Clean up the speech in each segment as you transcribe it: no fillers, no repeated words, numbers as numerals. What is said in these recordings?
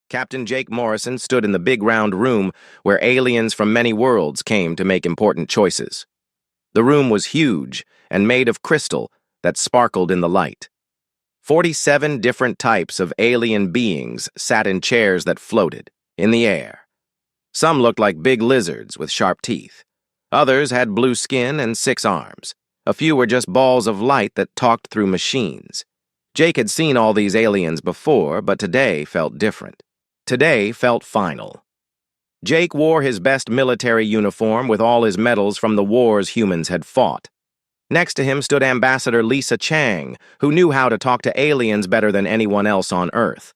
Captain Jake Morrison stood in the big round room where aliens from many worlds came to make important choices. The room was huge and made of crystal that sparkled in the light. 47 different types of alien beings sat in chairs that floated in the air. Some looked like big lizards with sharp teeth. Others had blue skin and 6 arms. A few were just balls of light that talked through machines. Jake had seen all these aliens before, but today felt different. Today felt final. Jake wore his best military uniform with all his medals from the wars humans had fought. Next to him stood Ambassador Lisa Chang, who knew how to talk to aliens better than anyone else on Earth.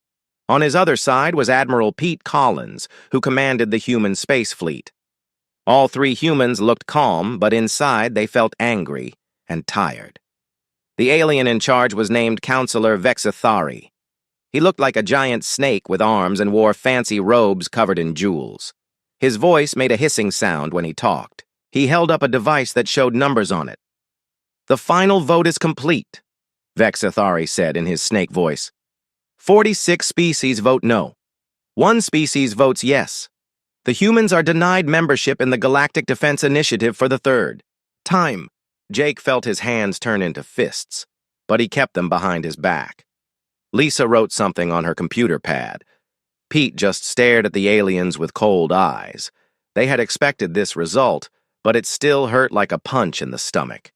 On his other side was Admiral Pete Collins, who commanded the human space fleet. All 3 humans looked calm, but inside they felt angry and tired. The alien in charge was named Counselor Vexithari. He looked like a giant snake with arms and wore fancy robes covered in jewels. His voice made a hissing sound when he talked. He held up a device that showed numbers on it. "The final vote is complete," Vexithari said in his snake voice. 46 species vote no. 1 species votes yes. The humans are denied membership in the Galactic Defense Initiative for the 3rd time. Jake felt his hands turn into fists, but he kept them behind his back. Lisa wrote something on her computer pad. Pete just stared at the aliens with cold eyes. They had expected this result, but it still hurt like a punch in the stomach.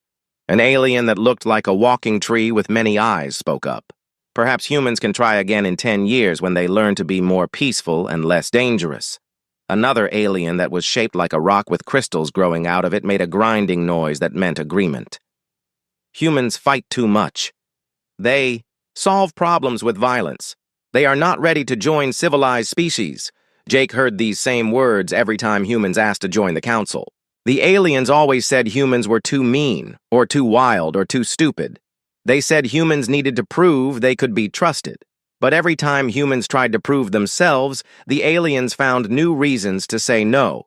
An alien that looked like a walking tree with many eyes spoke up. "Perhaps humans can try again in 10 years when they learn to be more peaceful and less dangerous." Another alien that was shaped like a rock with crystals growing out of it made a grinding noise that meant agreement. "Humans fight too much. They solve problems with violence. They are not ready to join civilized species." Jake heard these same words every time humans asked to join the council. The aliens always said humans were too mean, or too wild, or too stupid. They said humans needed to prove they could be trusted. But every time humans tried to prove themselves, the aliens found new reasons to say no.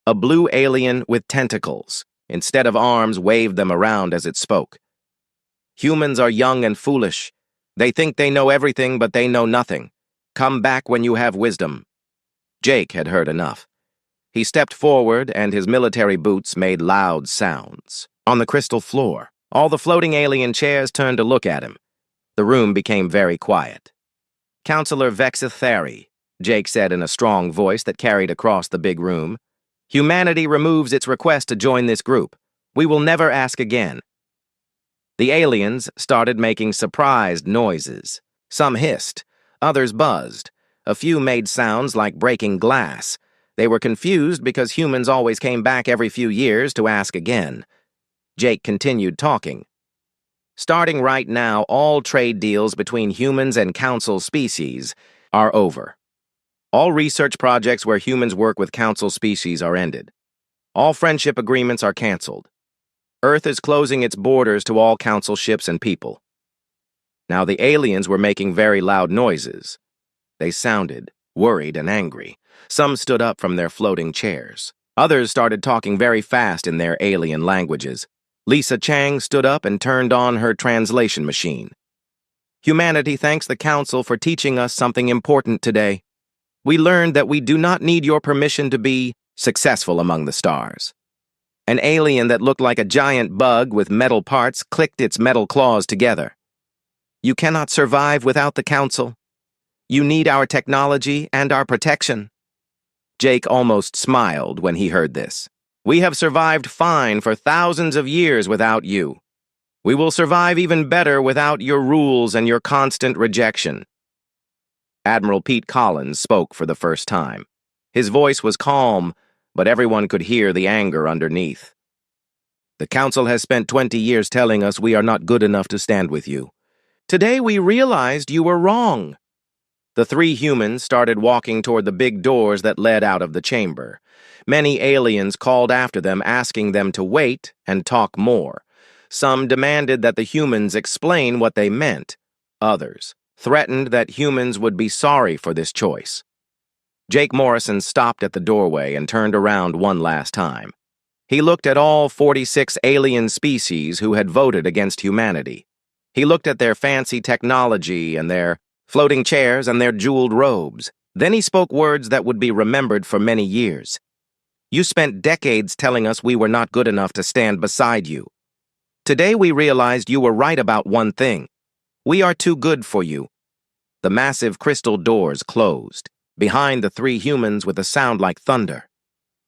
A blue alien with tentacles, instead of arms, waved them around as it spoke. "Humans are young and foolish. They think they know everything, but they know nothing. Come back when you have wisdom." Jake had heard enough. He stepped forward, and his military boots made loud sounds. On the crystal floor, all the floating alien chairs turned to look at him. The room became very quiet. "Counselor Vexithari," Jake said in a strong voice that carried across the big room, "humanity removes its request to join this group. We will never ask again." The aliens started making surprised noises. Some hissed, others buzzed. A few made sounds like breaking glass. They were confused because humans always came back every few years to ask again. Jake continued talking. "Starting right now, all trade deals between humans and council species are over. All research projects where humans work with council species are ended. All friendship agreements are canceled. Earth is closing its borders to all council ships and people." Now the aliens were making very loud noises. They sounded worried and angry. Some stood up from their floating chairs. Others started talking very fast in their alien languages. Lisa Chang stood up and turned on her translation machine. "Humanity thanks the Council for teaching us something important today. We learned that we do not need your permission to be successful among the stars." An alien that looked like a giant bug with metal parts clicked its metal claws together. "You cannot survive without the Council. You need our technology and our protection." Jake almost smiled when he heard this. "We have survived fine for thousands of years without you. We will survive even better without your rules and your constant rejection." Admiral Pete Collins spoke for the first time. His voice was calm, but everyone could hear the anger underneath. "The Council has spent 20 years telling us we are not good enough to stand with you. Today we realized you were wrong." The 3 humans started walking toward the big doors that led out of the chamber. Many aliens called after them, asking them to wait and talk more. Some demanded that the humans explain what they meant. Others threatened that humans would be sorry for this choice. Jake Morrison stopped at the doorway and turned around one last time. He looked at all 46 alien species who had voted against humanity. He looked at their fancy technology and their floating chairs and their jeweled robes. Then he spoke words that would be remembered for many years. You spent decades telling us we were not good enough to stand beside you. Today we realized you were right about one thing. We are too good for you. The massive crystal doors closed, behind the three humans with a sound like thunder.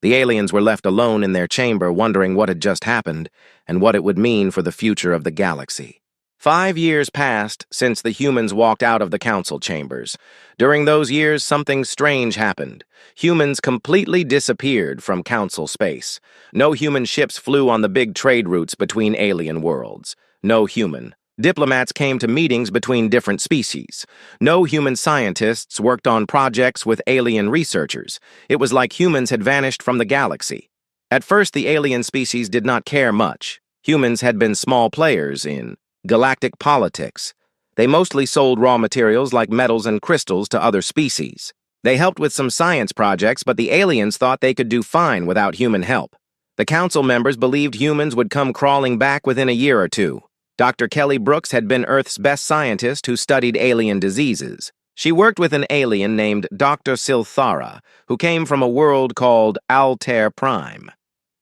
The aliens were left alone in their chamber wondering what had just happened and what it would mean for the future of the galaxy. 5 years passed since the humans walked out of the council chambers. During those years, something strange happened. Humans completely disappeared from council space. No human ships flew on the big trade routes between alien worlds. No human. Diplomats came to meetings between different species. No human scientists worked on projects with alien researchers. It was like humans had vanished from the galaxy. At first, the alien species did not care much. Humans had been small players in galactic politics. They mostly sold raw materials like metals and crystals to other species. They helped with some science projects, but the aliens thought they could do fine without human help. The council members believed humans would come crawling back within a year or two. Dr. Kelly Brooks had been Earth's best scientist who studied alien diseases. She worked with an alien named Dr. Silthara, who came from a world called Altair Prime.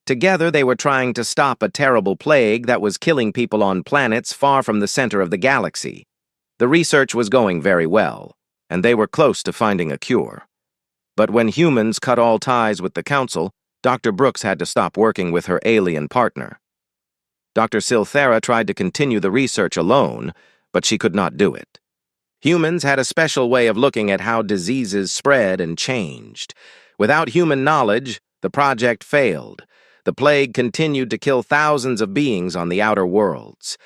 Together, they were trying to stop a terrible plague that was killing people on planets far from the center of the galaxy. The research was going very well, and they were close to finding a cure. But when humans cut all ties with the council, Dr. Brooks had to stop working with her alien partner. Dr. Silthara tried to continue the research alone, but she could not do it. Humans had a special way of looking at how diseases spread and changed. Without human knowledge, the project failed. The plague continued to kill thousands of beings on the outer worlds.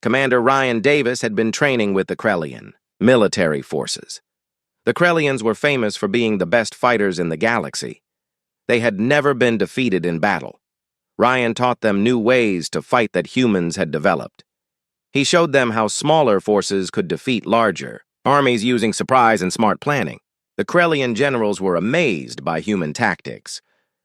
Commander Ryan Davis had been training with the Krellian military forces. The Krellians were famous for being the best fighters in the galaxy. They had never been defeated in battle. Ryan taught them new ways to fight that humans had developed. He showed them how smaller forces could defeat larger armies using surprise and smart planning. The Krellian generals were amazed by human tactics.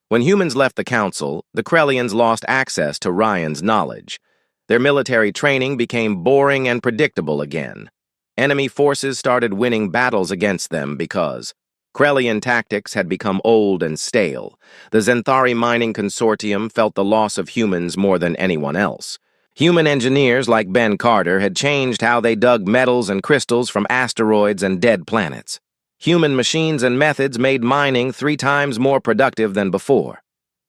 When humans left the council, the Krellians lost access to Ryan's knowledge. Their military training became boring and predictable again. Enemy forces started winning battles against them because Krellian tactics had become old and stale. The Zenthari mining consortium felt the loss of humans more than anyone else. Human engineers like Ben Carter had changed how they dug metals and crystals from asteroids and dead planets. Human machines and methods made mining 3 times more productive than before.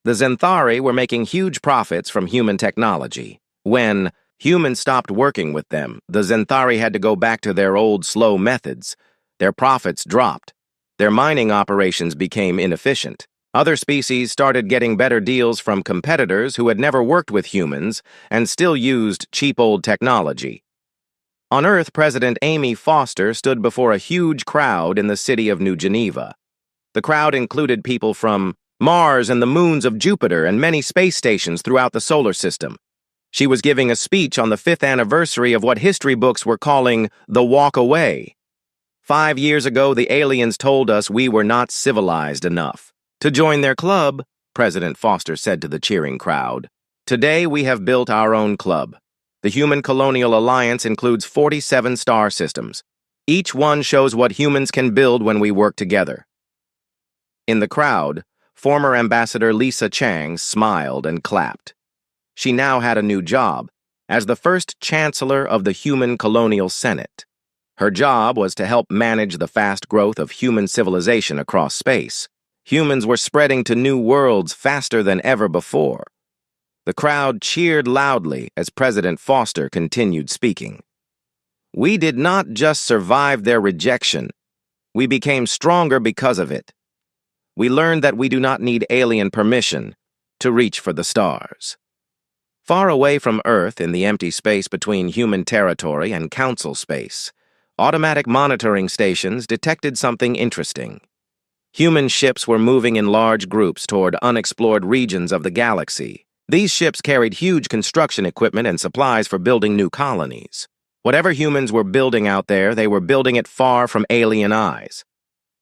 The Zenthari were making huge profits from human technology. When humans stopped working with them, the Zenthari had to go back to their old slow methods. Their profits dropped. Their mining operations became inefficient. Other species started getting better deals from competitors who had never worked with humans and still used cheap old technology. On Earth, President Amy Foster stood before a huge crowd in the city of New Geneva. The crowd included people from Mars and the moons of Jupiter and many space stations throughout the solar system. She was giving a speech on the 5th anniversary of what history books were calling the Walk Away. 5 years ago, the aliens told us we were not civilized enough to join their club, President Foster said to the cheering crowd. Today, we have built our own club. The Human Colonial Alliance includes 47 star systems. Each one shows what humans can build when we work together. In the crowd, former Ambassador Lisa Chang smiled and clapped. She now had a new job as the first Chancellor of the Human Colonial Senate. Her job was to help manage the fast growth of human civilization across space. Humans were spreading to new worlds faster than ever before. The crowd cheered loudly as President Foster continued speaking. We did not just survive their rejection. We became stronger because of it. We learned that we do not need alien permission to reach for the stars. Far away from Earth in the empty space between human territory and council space, automatic monitoring stations detected something interesting. Human ships were moving in large groups toward unexplored regions of the galaxy. These ships carried huge construction equipment and supplies for building new colonies. Whatever humans were building out there, they were building it far from alien eyes.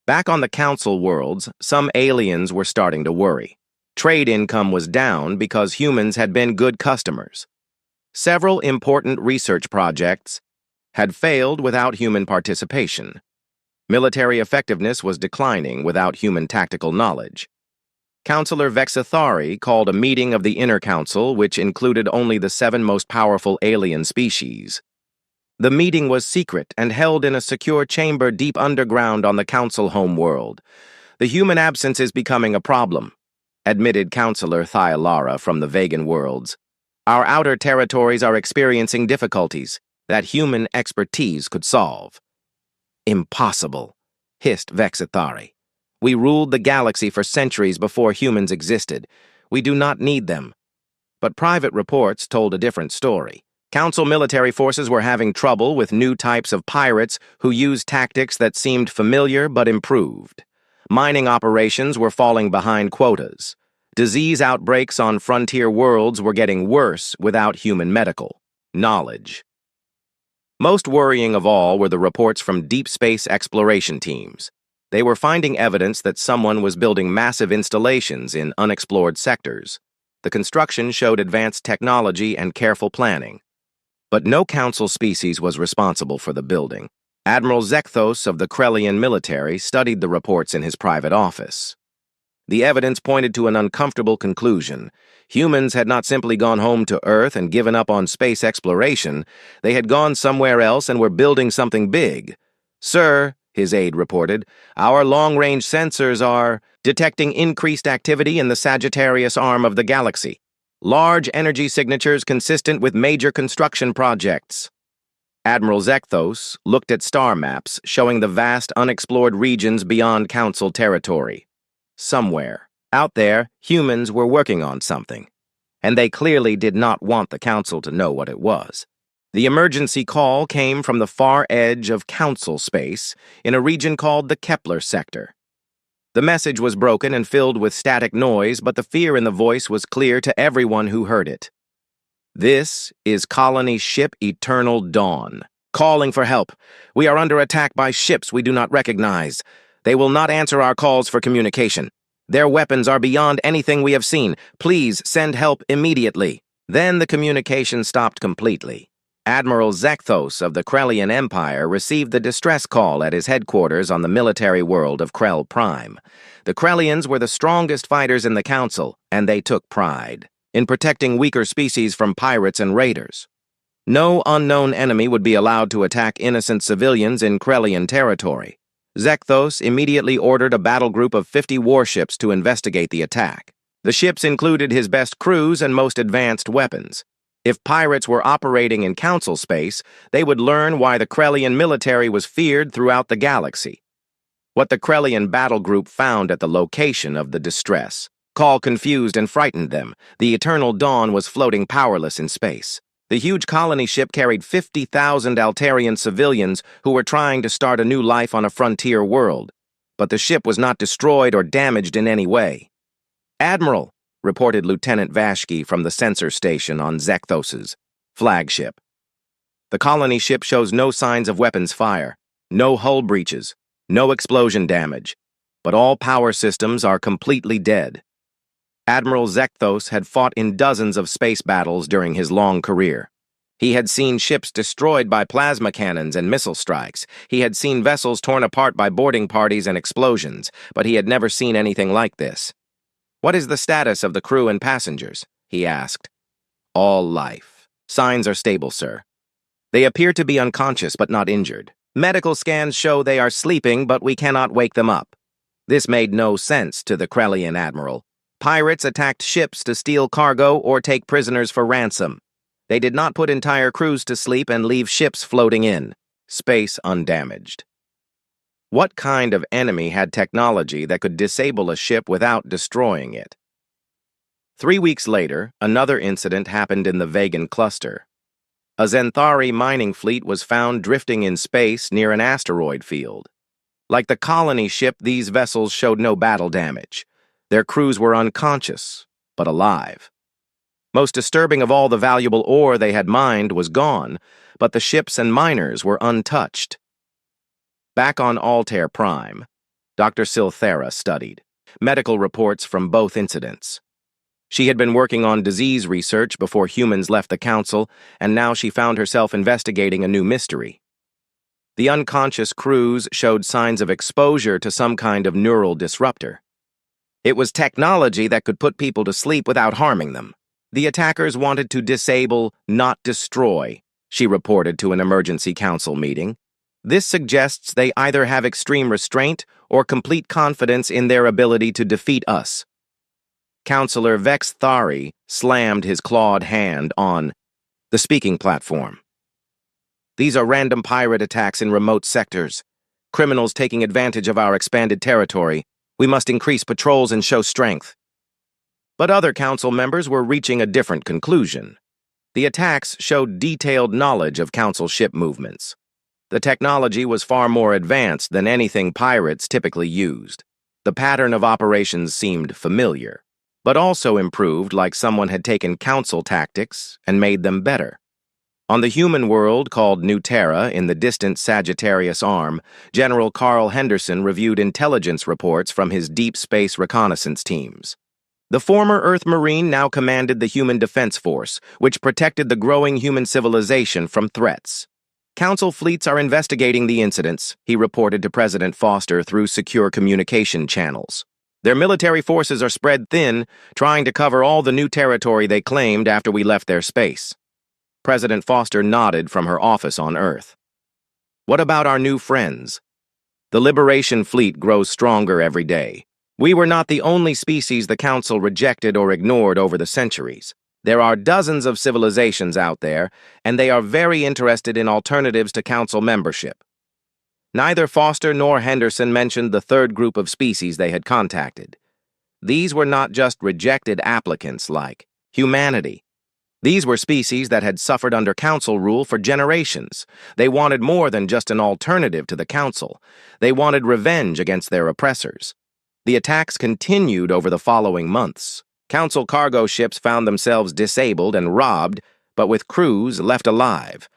Back on the council worlds, some aliens were starting to worry. Trade income was down because humans had been good customers. Several important research projects had failed without human participation. Military effectiveness was declining without human tactical knowledge. Councillor Vexithari called a meeting of the Inner Council, which included only the 7 most powerful alien species. The meeting was secret and held in a secure chamber deep underground on the Council homeworld. The human absence is becoming a problem, admitted Councillor Thyalara from the Vegan worlds. Our outer territories are experiencing difficulties that human expertise could solve. Impossible, hissed Vexithari. We ruled the galaxy for centuries before humans existed. We do not need them. But private reports told a different story. Council military forces were having trouble with new types of pirates who used tactics that seemed familiar but improved. Mining operations were falling behind quotas. Disease outbreaks on frontier worlds were getting worse without human medical knowledge. Most worrying of all were the reports from deep space exploration teams. They were finding evidence that someone was building massive installations in unexplored sectors. The construction showed advanced technology and careful planning. But no council species was responsible for the building. Admiral Zekthos of the Krellian military studied the reports in his private office. The evidence pointed to an uncomfortable conclusion. Humans had not simply gone home to Earth and given up on space exploration. They had gone somewhere else and were building something big. Sir, his aide reported, our long-range sensors are detecting increased activity in the Sagittarius arm of the galaxy. Large energy signatures consistent with major construction projects. Admiral Zekthos looked at star maps showing the vast unexplored regions beyond Council territory. Somewhere, out there, humans were working on something, and they clearly did not want the Council to know what it was. The emergency call came from the far edge of Council space in a region called the Kepler sector. The message was broken and filled with static noise, but the fear in the voice was clear to everyone who heard it. This is Colony Ship Eternal Dawn, calling for help. We are under attack by ships we do not recognize. They will not answer our calls for communication. Their weapons are beyond anything we have seen. Please send help immediately. Then the communication stopped completely. Admiral Zekthos of the Krellian Empire received the distress call at his headquarters on the military world of Krell Prime. The Krellians were the strongest fighters in the Council, and they took pride in protecting weaker species from pirates and raiders. No unknown enemy would be allowed to attack innocent civilians in Krellian territory. Zekthos immediately ordered a battle group of 50 warships to investigate the attack. The ships included his best crews and most advanced weapons. If pirates were operating in Council space, they would learn why the Krellian military was feared throughout the galaxy. What the Krellian battle group found at the location of the distress call confused and frightened them. The Eternal Dawn was floating powerless in space. The huge colony ship carried 50,000 Altarian civilians who were trying to start a new life on a frontier world. But the ship was not destroyed or damaged in any way. Admiral, reported Lieutenant Vashki from the sensor station on Zekthos's flagship. The colony ship shows no signs of weapons fire, no hull breaches, no explosion damage, but all power systems are completely dead. Admiral Zekthos had fought in dozens of space battles during his long career. He had seen ships destroyed by plasma cannons and missile strikes. He had seen vessels torn apart by boarding parties and explosions, but he had never seen anything like this. "What is the status of the crew and passengers?" he asked. "All life. Signs are stable, sir. They appear to be unconscious but not injured. Medical scans show they are sleeping, but we cannot wake them up." This made no sense to the Krellian admiral. Pirates attacked ships to steal cargo or take prisoners for ransom. They did not put entire crews to sleep and leave ships floating in, space undamaged. What kind of enemy had technology that could disable a ship without destroying it? 3 weeks later, another incident happened in the Vegan cluster. A Zenthari mining fleet was found drifting in space near an asteroid field. Like the colony ship, these vessels showed no battle damage. Their crews were unconscious, but alive. Most disturbing of all, the valuable ore they had mined was gone, but the ships and miners were untouched. Back on Altair Prime, Dr. Silthera studied medical reports from both incidents. She had been working on disease research before humans left the Council, and now she found herself investigating a new mystery. The unconscious crews showed signs of exposure to some kind of neural disruptor. It was technology that could put people to sleep without harming them. The attackers wanted to disable, not destroy, she reported to an emergency council meeting. This suggests they either have extreme restraint or complete confidence in their ability to defeat us. Counselor Vex Thari slammed his clawed hand on the speaking platform. These are random pirate attacks in remote sectors. Criminals taking advantage of our expanded territory. We must increase patrols and show strength. But other council members were reaching a different conclusion. The attacks showed detailed knowledge of council ship movements. The technology was far more advanced than anything pirates typically used. The pattern of operations seemed familiar, but also improved, like someone had taken council tactics and made them better. On the human world called New Terra in the distant Sagittarius Arm, General Carl Henderson reviewed intelligence reports from his deep space reconnaissance teams. The former Earth Marine now commanded the Human Defense Force, which protected the growing human civilization from threats. Council fleets are investigating the incidents, he reported to President Foster through secure communication channels. Their military forces are spread thin, trying to cover all the new territory they claimed after we left their space. President Foster nodded from her office on Earth. What about our new friends? The Liberation Fleet grows stronger every day. We were not the only species the Council rejected or ignored over the centuries. There are dozens of civilizations out there, and they are very interested in alternatives to Council membership. Neither Foster nor Henderson mentioned the third group of species they had contacted. These were not just rejected applicants like humanity. These were species that had suffered under Council rule for generations. They wanted more than just an alternative to the Council. They wanted revenge against their oppressors. The attacks continued over the following months. Council cargo ships found themselves disabled and robbed, but with crews left alive.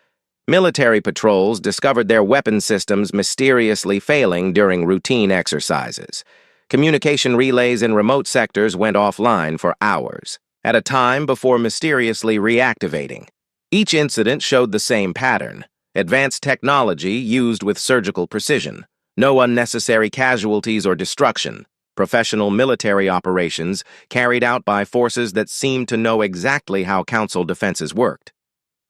Military patrols discovered their weapon systems mysteriously failing during routine exercises. Communication relays in remote sectors went offline for hours, at a time before mysteriously reactivating. Each incident showed the same pattern: advanced technology used with surgical precision, no unnecessary casualties or destruction, professional military operations carried out by forces that seemed to know exactly how Council defenses worked.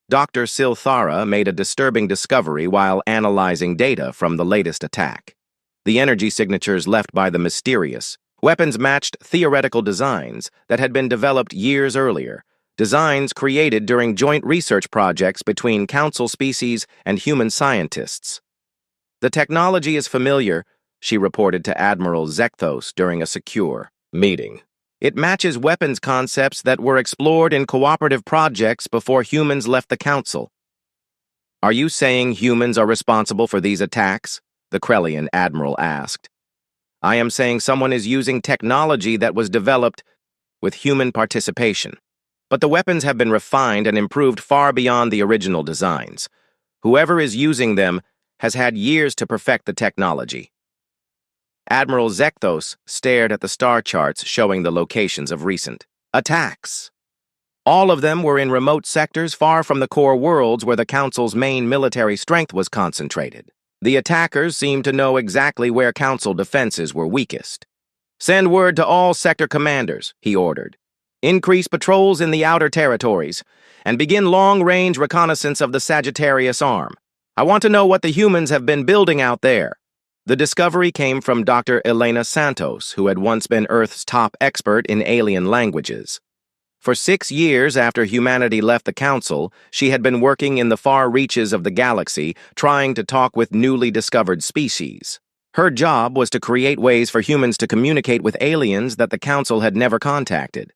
Dr. Silthara made a disturbing discovery while analyzing data from the latest attack. The energy signatures left by the mysterious weapons matched theoretical designs that had been developed years earlier, designs created during joint research projects between Council species and human scientists. The technology is familiar, she reported to Admiral Zekthos during a secure meeting. It matches weapons concepts that were explored in cooperative projects before humans left the Council. Are you saying humans are responsible for these attacks? The Krellian admiral asked. I am saying someone is using technology that was developed with human participation. But the weapons have been refined and improved far beyond the original designs. Whoever is using them has had years to perfect the technology. Admiral Zekthos stared at the star charts showing the locations of recent attacks. All of them were in remote sectors far from the core worlds where the Council's main military strength was concentrated. The attackers seemed to know exactly where Council defenses were weakest. Send word to all sector commanders, he ordered. Increase patrols in the outer territories, and begin long-range reconnaissance of the Sagittarius Arm. I want to know what the humans have been building out there. The discovery came from Dr. Elena Santos, who had once been Earth's top expert in alien languages. For 6 years after humanity left the Council, she had been working in the far reaches of the galaxy, trying to talk with newly discovered species. Her job was to create ways for humans to communicate with aliens that the Council had never contacted.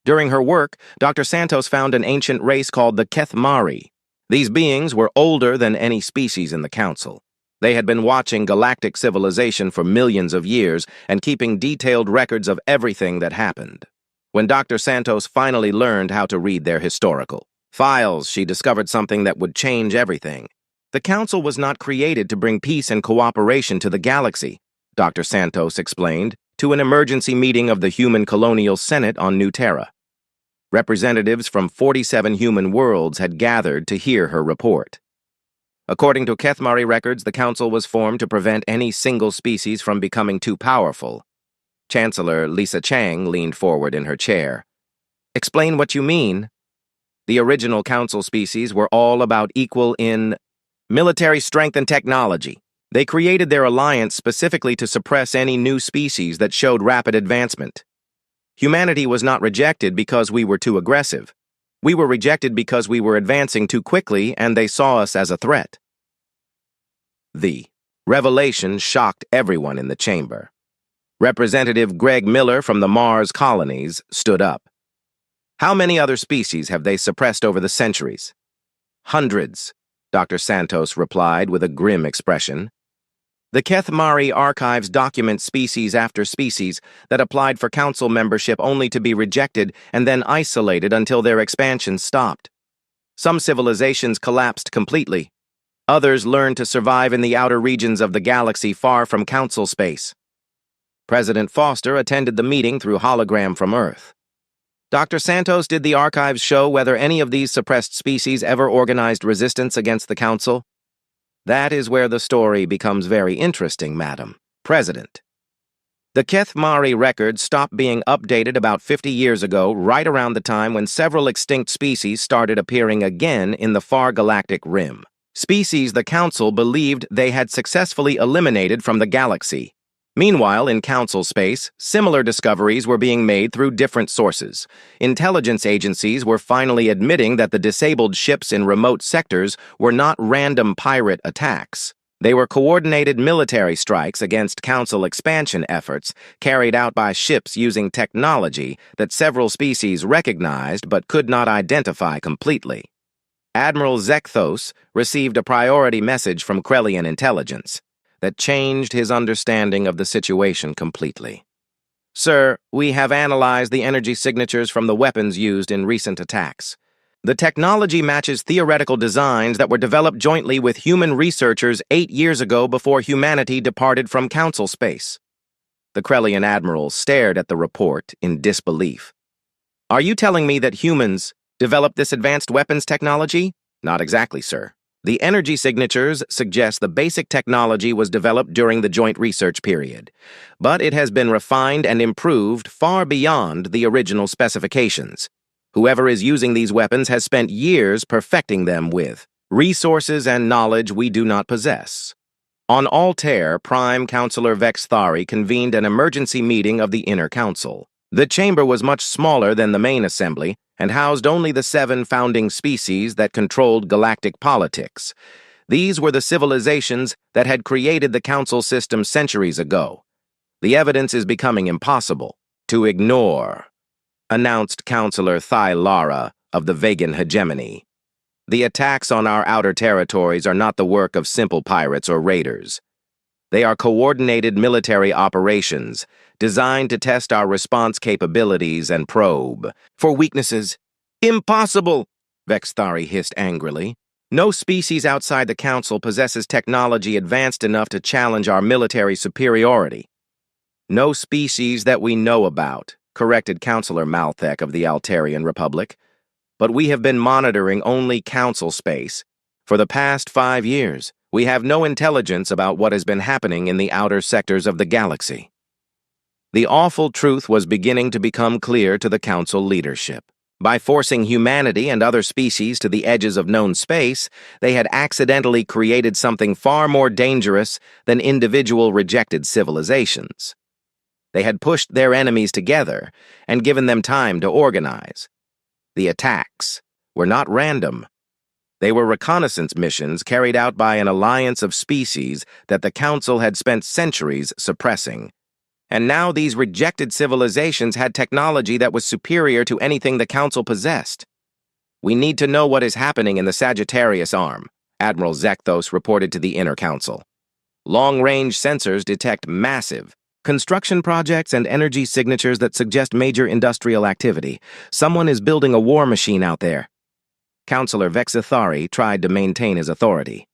During her work, Dr. Santos found an ancient race called the Kethmari. These beings were older than any species in the Council. They had been watching galactic civilization for millions of years and keeping detailed records of everything that happened. When Dr. Santos finally learned how to read their historical files, she discovered something that would change everything. The Council was not created to bring peace and cooperation to the galaxy, Dr. Santos explained to an emergency meeting of the Human Colonial Senate on New Terra. Representatives from 47 human worlds had gathered to hear her report. According to Kethmari records, the Council was formed to prevent any single species from becoming too powerful. Chancellor Lisa Chang leaned forward in her chair. Explain what you mean. The original Council species were all about equal in military strength and technology. They created their alliance specifically to suppress any new species that showed rapid advancement. Humanity was not rejected because we were too aggressive. We were rejected because we were advancing too quickly and they saw us as a threat. The revelation shocked everyone in the chamber. Representative Greg Miller from the Mars colonies stood up. How many other species have they suppressed over the centuries? Hundreds, Dr. Santos replied with a grim expression. The Kethmari archives document species after species that applied for council membership only to be rejected and then isolated until their expansion stopped. Some civilizations collapsed completely. Others learned to survive in the outer regions of the galaxy far from council space. President Foster attended the meeting through hologram from Earth. Dr. Santos, did the archives show whether any of these suppressed species ever organized resistance against the council? That is where the story becomes very interesting, Madam President. The Kethmari records stopped being updated about 50 years ago, right around the time when several extinct species started appearing again in the far galactic rim. Species the Council believed they had successfully eliminated from the galaxy. Meanwhile, in Council space, similar discoveries were being made through different sources. Intelligence agencies were finally admitting that the disabled ships in remote sectors were not random pirate attacks. They were coordinated military strikes against Council expansion efforts carried out by ships using technology that several species recognized but could not identify completely. Admiral Zekthos received a priority message from Krellian intelligence that changed his understanding of the situation completely. Sir, we have analyzed the energy signatures from the weapons used in recent attacks. The technology matches theoretical designs that were developed jointly with human researchers 8 years ago before humanity departed from Council space. The Krellian admiral stared at the report in disbelief. Are you telling me that humans developed this advanced weapons technology? Not exactly, sir. The energy signatures suggest the basic technology was developed during the joint research period, but it has been refined and improved far beyond the original specifications. Whoever is using these weapons has spent years perfecting them with resources and knowledge we do not possess. On Altair, Prime Councilor Vex Thari convened an emergency meeting of the Inner Council. The chamber was much smaller than the main assembly and housed only the 7 founding species that controlled galactic politics. These were the civilizations that had created the Council system centuries ago. The evidence is becoming impossible to ignore, announced Councilor Thylara of the Vegan hegemony. The attacks on our outer territories are not the work of simple pirates or raiders. They are coordinated military operations designed to test our response capabilities and probe for weaknesses. Impossible, Vex Thari hissed angrily. No species outside the Council possesses technology advanced enough to challenge our military superiority. No species that we know about, corrected Councilor Malthek of the Altarian Republic. But we have been monitoring only Council space. For the past 5 years, we have no intelligence about what has been happening in the outer sectors of the galaxy. The awful truth was beginning to become clear to the Council leadership. By forcing humanity and other species to the edges of known space, they had accidentally created something far more dangerous than individual rejected civilizations. They had pushed their enemies together and given them time to organize. The attacks were not random. They were reconnaissance missions carried out by an alliance of species that the Council had spent centuries suppressing. And now these rejected civilizations had technology that was superior to anything the Council possessed. We need to know what is happening in the Sagittarius Arm, Admiral Zekthos reported to the Inner Council. Long-range sensors detect massive construction projects and energy signatures that suggest major industrial activity. Someone is building a war machine out there. Councilor Vexithari tried to maintain his authority.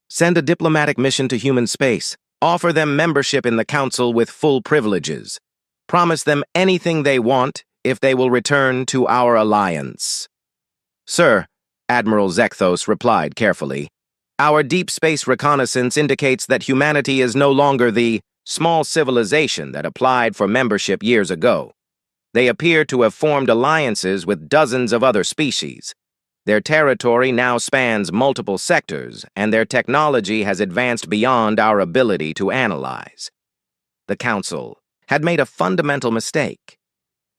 Send a diplomatic mission to human space. Offer them membership in the Council with full privileges. Promise them anything they want if they will return to our alliance. Sir, Admiral Zekthos replied carefully, Our deep space reconnaissance indicates that humanity is no longer the small civilization that applied for membership years ago. They appear to have formed alliances with dozens of other species. Their territory now spans multiple sectors, and their technology has advanced beyond our ability to analyze. The Council had made a fundamental mistake.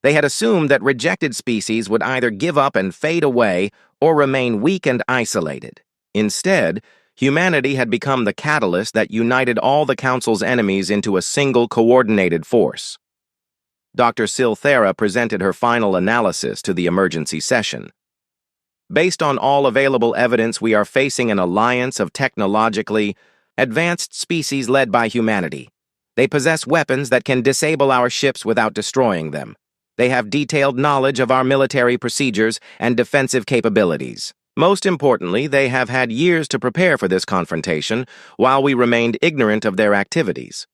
They had assumed that rejected species would either give up and fade away or remain weak and isolated. Instead, humanity had become the catalyst that united all the Council's enemies into a single coordinated force. Dr. Silthera presented her final analysis to the emergency session. Based on all available evidence, we are facing an alliance of technologically advanced species led by humanity. They possess weapons that can disable our ships without destroying them. They have detailed knowledge of our military procedures and defensive capabilities. Most importantly, they have had years to prepare for this confrontation, while we remained ignorant of their activities.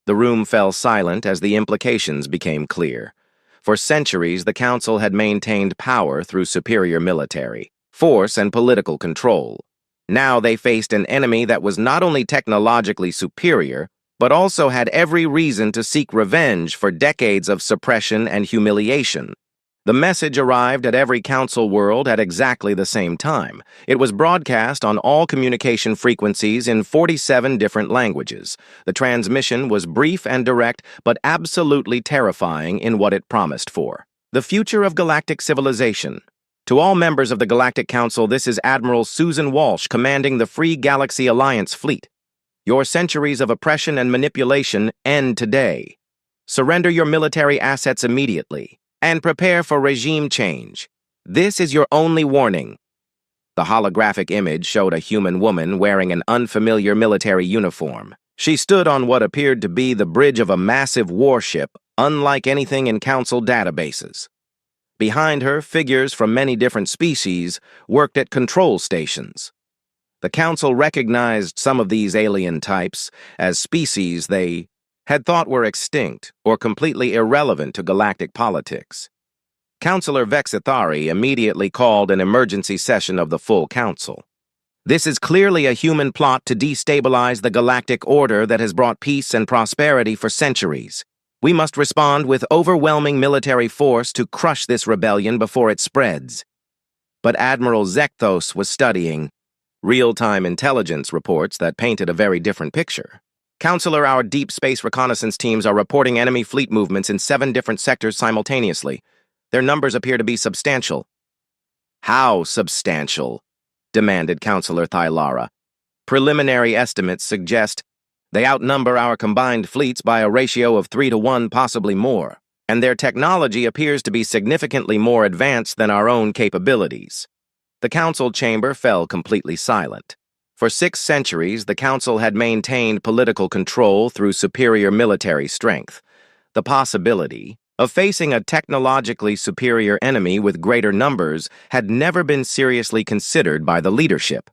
The room fell silent as the implications became clear. For centuries, the Council had maintained power through superior military force and political control. Now they faced an enemy that was not only technologically superior, but also had every reason to seek revenge for decades of suppression and humiliation. The message arrived at every Council world at exactly the same time. It was broadcast on all communication frequencies in 47 different languages. The transmission was brief and direct, but absolutely terrifying in what it promised for. The future of galactic civilization. To all members of the Galactic Council, this is Admiral Susan Walsh commanding the Free Galaxy Alliance fleet. Your centuries of oppression and manipulation end today. Surrender your military assets immediately and prepare for regime change. This is your only warning. The holographic image showed a human woman wearing an unfamiliar military uniform. She stood on what appeared to be the bridge of a massive warship, unlike anything in Council databases. Behind her, figures from many different species worked at control stations. The Council recognized some of these alien types as species they had thought were extinct or completely irrelevant to galactic politics. Councillor Vexithari immediately called an emergency session of the full Council. This is clearly a human plot to destabilize the galactic order that has brought peace and prosperity for centuries. We must respond with overwhelming military force to crush this rebellion before it spreads. But Admiral Zekthos was studying real-time intelligence reports that painted a very different picture. Counselor, our deep space reconnaissance teams are reporting enemy fleet movements in 7 different sectors simultaneously. Their numbers appear to be substantial. How substantial? Demanded Counselor Thylara. Preliminary estimates suggest they outnumber our combined fleets by a ratio of 3 to 1, possibly more, and their technology appears to be significantly more advanced than our own capabilities. The Council chamber fell completely silent. For 6 centuries, the Council had maintained political control through superior military strength. The possibility of facing a technologically superior enemy with greater numbers had never been seriously considered by the leadership.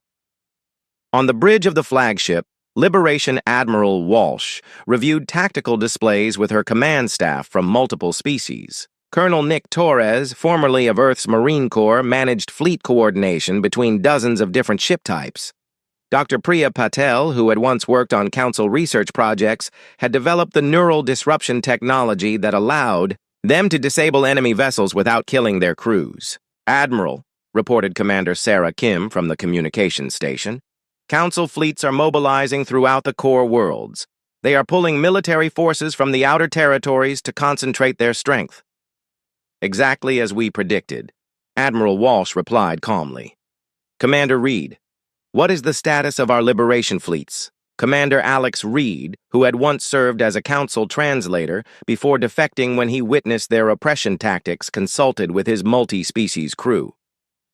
On the bridge of the flagship, Liberation Admiral Walsh reviewed tactical displays with her command staff from multiple species. Colonel Nick Torres, formerly of Earth's Marine Corps, managed fleet coordination between dozens of different ship types. Dr. Priya Patel, who had once worked on Council research projects, had developed the neural disruption technology that allowed them to disable enemy vessels without killing their crews. Admiral, reported Commander Sarah Kim from the communications station, Council fleets are mobilizing throughout the core worlds. They are pulling military forces from the outer territories to concentrate their strength. Exactly as we predicted, Admiral Walsh replied calmly. Commander Reed, what is the status of our liberation fleets? Commander Alex Reed, who had once served as a Council translator before defecting when he witnessed their oppression tactics, consulted with his multi-species crew.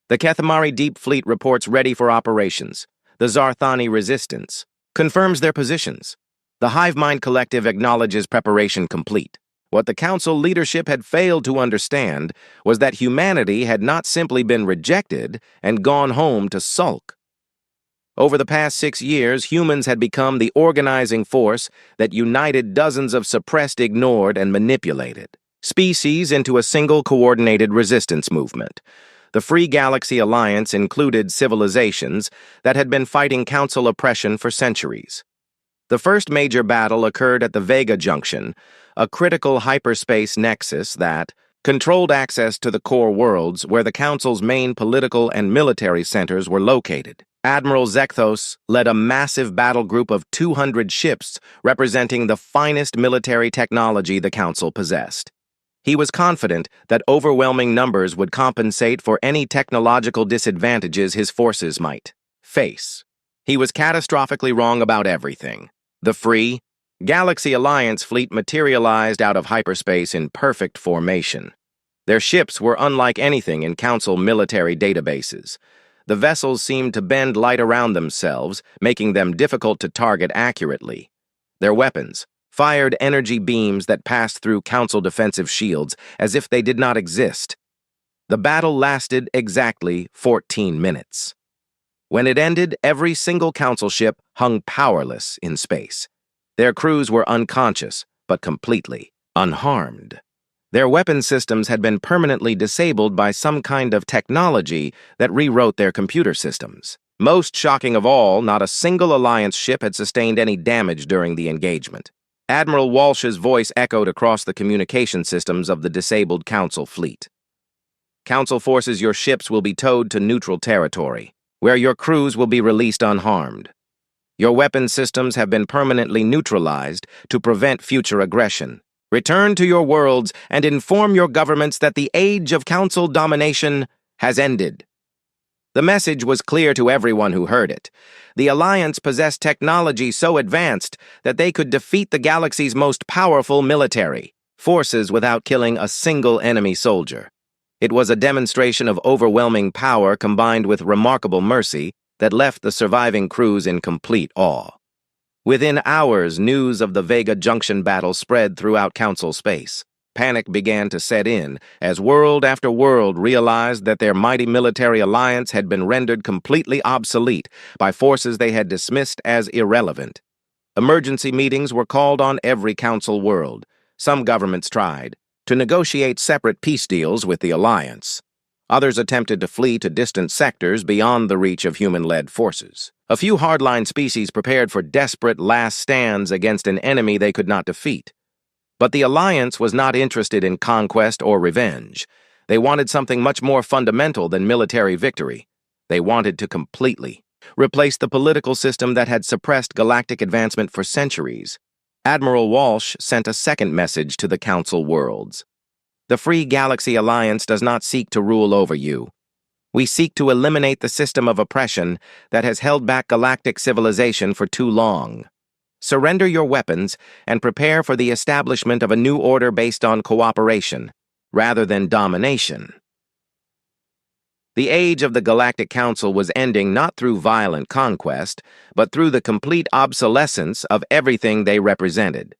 The Kethamari Deep Fleet reports ready for operations. The Zarthani Resistance confirms their positions. The Hive Mind Collective acknowledges preparation complete. What the Council leadership had failed to understand was that humanity had not simply been rejected and gone home to sulk. Over the past 6 years, humans had become the organizing force that united dozens of suppressed, ignored, and manipulated species into a single coordinated resistance movement. The Free Galaxy Alliance included civilizations that had been fighting Council oppression for centuries. The first major battle occurred at the Vega Junction, a critical hyperspace nexus that controlled access to the core worlds where the Council's main political and military centers were located. Admiral Zekthos led a massive battle group of 200 ships representing the finest military technology the Council possessed. He was confident that overwhelming numbers would compensate for any technological disadvantages his forces might face. He was catastrophically wrong about everything. The Free Galaxy Alliance fleet materialized out of hyperspace in perfect formation. Their ships were unlike anything in Council military databases. The vessels seemed to bend light around themselves, making them difficult to target accurately. Their weapons fired energy beams that passed through Council defensive shields as if they did not exist. The battle lasted exactly 14 minutes. When it ended, every single Council ship hung powerless in space. Their crews were unconscious, but completely unharmed. Their weapon systems had been permanently disabled by some kind of technology that rewrote their computer systems. Most shocking of all, not a single Alliance ship had sustained any damage during the engagement. Admiral Walsh's voice echoed across the communication systems of the disabled Council fleet. Council forces, your ships will be towed to neutral territory, where your crews will be released unharmed. Your weapon systems have been permanently neutralized to prevent future aggression. Return to your worlds and inform your governments that the age of Council domination has ended. The message was clear to everyone who heard it. The Alliance possessed technology so advanced that they could defeat the galaxy's most powerful military forces without killing a single enemy soldier. It was a demonstration of overwhelming power combined with remarkable mercy that left the surviving crews in complete awe. Within hours, news of the Vega Junction battle spread throughout Council space. Panic began to set in as world after world realized that their mighty military alliance had been rendered completely obsolete by forces they had dismissed as irrelevant. Emergency meetings were called on every Council world. Some governments tried to negotiate separate peace deals with the alliance. Others attempted to flee to distant sectors beyond the reach of human-led forces. A few hardline species prepared for desperate last stands against an enemy they could not defeat. But the Alliance was not interested in conquest or revenge. They wanted something much more fundamental than military victory. They wanted to completely replace the political system that had suppressed galactic advancement for centuries. Admiral Walsh sent a second message to the Council worlds. The Free Galaxy Alliance does not seek to rule over you. We seek to eliminate the system of oppression that has held back galactic civilization for too long. Surrender your weapons and prepare for the establishment of a new order based on cooperation, rather than domination. The age of the Galactic Council was ending not through violent conquest, but through the complete obsolescence of everything they represented.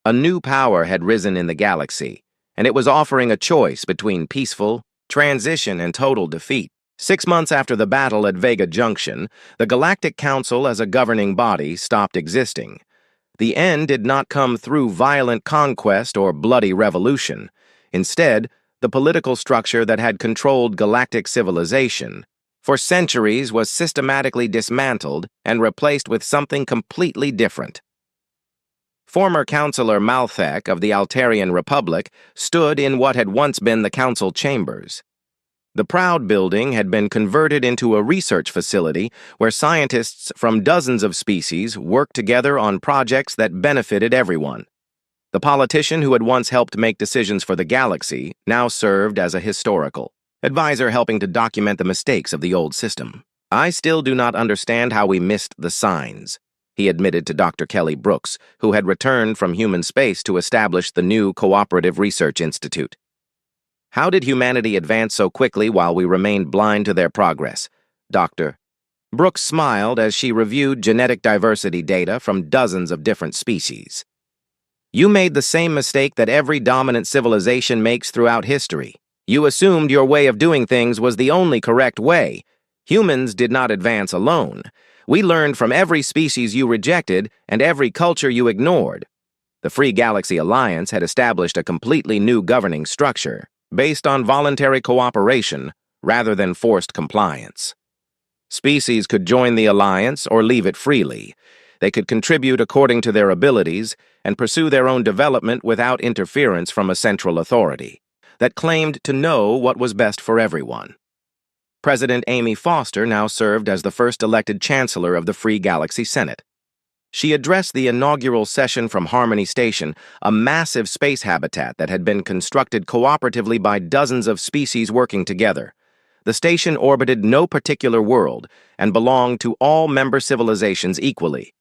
A new power had risen in the galaxy, and it was offering a choice between peaceful transition and total defeat. 6 months after the battle at Vega Junction, the Galactic Council as a governing body stopped existing. The end did not come through violent conquest or bloody revolution. Instead, the political structure that had controlled galactic civilization for centuries was systematically dismantled and replaced with something completely different. Former Councilor Malthek of the Altarian Republic stood in what had once been the Council chambers. The proud building had been converted into a research facility where scientists from dozens of species worked together on projects that benefited everyone. The politician who had once helped make decisions for the galaxy now served as a historical advisor helping to document the mistakes of the old system. I still do not understand how we missed the signs, he admitted to Dr. Kelly Brooks, who had returned from human space to establish the new Cooperative Research Institute. How did humanity advance so quickly while we remained blind to their progress? Dr. Brooks smiled as she reviewed genetic diversity data from dozens of different species. You made the same mistake that every dominant civilization makes throughout history. You assumed your way of doing things was the only correct way. Humans did not advance alone. We learned from every species you rejected and every culture you ignored. The Free Galaxy Alliance had established a completely new governing structure, based on voluntary cooperation rather than forced compliance. Species could join the alliance or leave it freely. They could contribute according to their abilities and pursue their own development without interference from a central authority that claimed to know what was best for everyone. President Amy Foster now served as the first elected chancellor of the Free Galaxy Senate. She addressed the inaugural session from Harmony Station, a massive space habitat that had been constructed cooperatively by dozens of species working together. The station orbited no particular world and belonged to all member civilizations equally.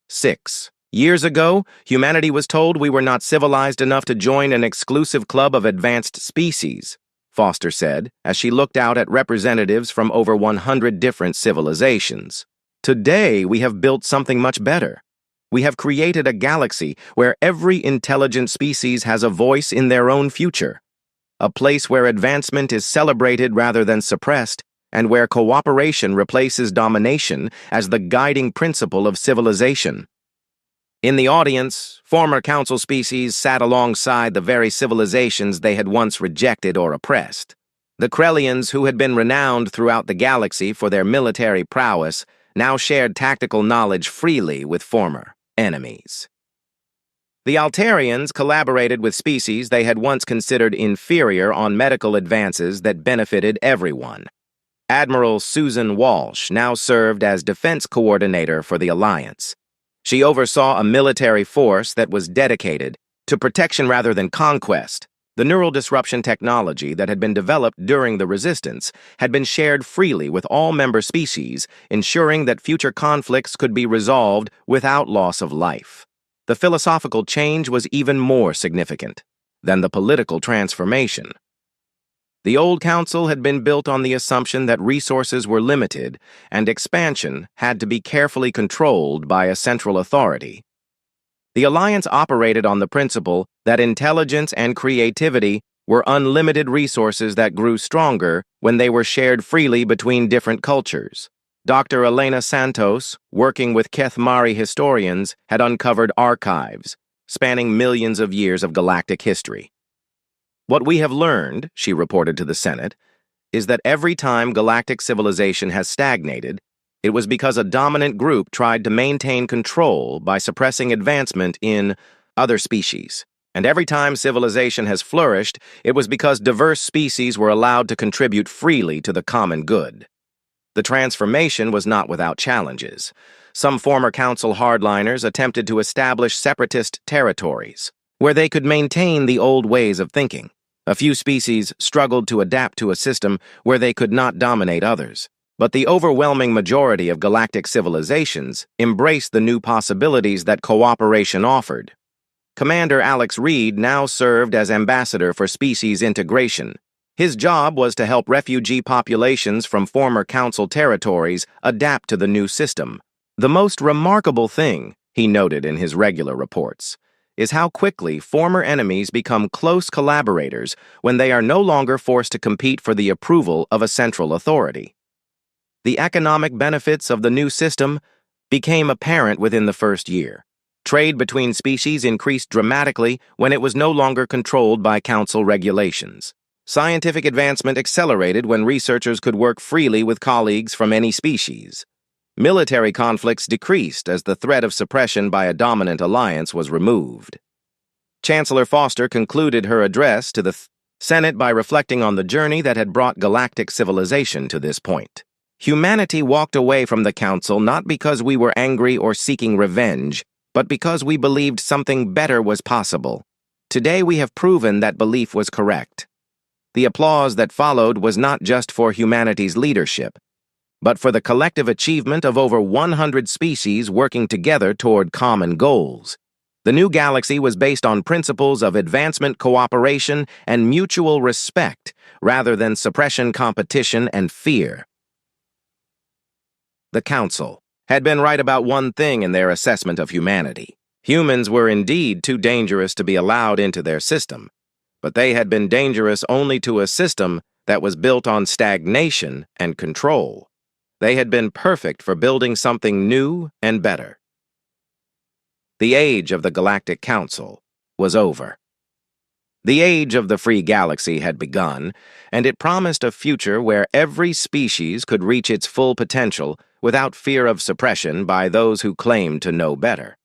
6 years ago, humanity was told we were not civilized enough to join an exclusive club of advanced species, Foster said, as she looked out at representatives from over 100 different civilizations. Today, we have built something much better. We have created a galaxy where every intelligent species has a voice in their own future. A place where advancement is celebrated rather than suppressed, and where cooperation replaces domination as the guiding principle of civilization. In the audience, former council species sat alongside the very civilizations they had once rejected or oppressed. The Krellians, who had been renowned throughout the galaxy for their military prowess, now shared tactical knowledge freely with former enemies. The Altarians collaborated with species they had once considered inferior on medical advances that benefited everyone. Admiral Susan Walsh now served as defense coordinator for the Alliance. She oversaw a military force that was dedicated to protection rather than conquest. The neural disruption technology that had been developed during the Resistance had been shared freely with all member species, ensuring that future conflicts could be resolved without loss of life. The philosophical change was even more significant than the political transformation. The old council had been built on the assumption that resources were limited and expansion had to be carefully controlled by a central authority. The Alliance operated on the principle that intelligence and creativity were unlimited resources that grew stronger when they were shared freely between different cultures. Dr. Elena Santos, working with Kethmari historians, had uncovered archives spanning millions of years of galactic history. What we have learned, she reported to the Senate, is that every time galactic civilization has stagnated, it was because a dominant group tried to maintain control by suppressing advancement in other species. And every time civilization has flourished, it was because diverse species were allowed to contribute freely to the common good. The transformation was not without challenges. Some former council hardliners attempted to establish separatist territories, where they could maintain the old ways of thinking. A few species struggled to adapt to a system where they could not dominate others. But the overwhelming majority of galactic civilizations embraced the new possibilities that cooperation offered. Commander Alex Reed now served as ambassador for species integration. His job was to help refugee populations from former council territories adapt to the new system. The most remarkable thing, he noted in his regular reports, is how quickly former enemies become close collaborators when they are no longer forced to compete for the approval of a central authority. The economic benefits of the new system became apparent within the first year. Trade between species increased dramatically when it was no longer controlled by council regulations. Scientific advancement accelerated when researchers could work freely with colleagues from any species. Military conflicts decreased as the threat of suppression by a dominant alliance was removed. Chancellor Foster concluded her address to the Senate by reflecting on the journey that had brought galactic civilization to this point. Humanity walked away from the council not because we were angry or seeking revenge, but because we believed something better was possible. Today we have proven that belief was correct. The applause that followed was not just for humanity's leadership, but for the collective achievement of over 100 species working together toward common goals. The new galaxy was based on principles of advancement, cooperation, and mutual respect, rather than suppression, competition, and fear. The Council had been right about one thing in their assessment of humanity. Humans were indeed too dangerous to be allowed into their system, but they had been dangerous only to a system that was built on stagnation and control. They had been perfect for building something new and better. The age of the Galactic Council was over. The age of the free galaxy had begun, and it promised a future where every species could reach its full potential without fear of suppression by those who claimed to know better.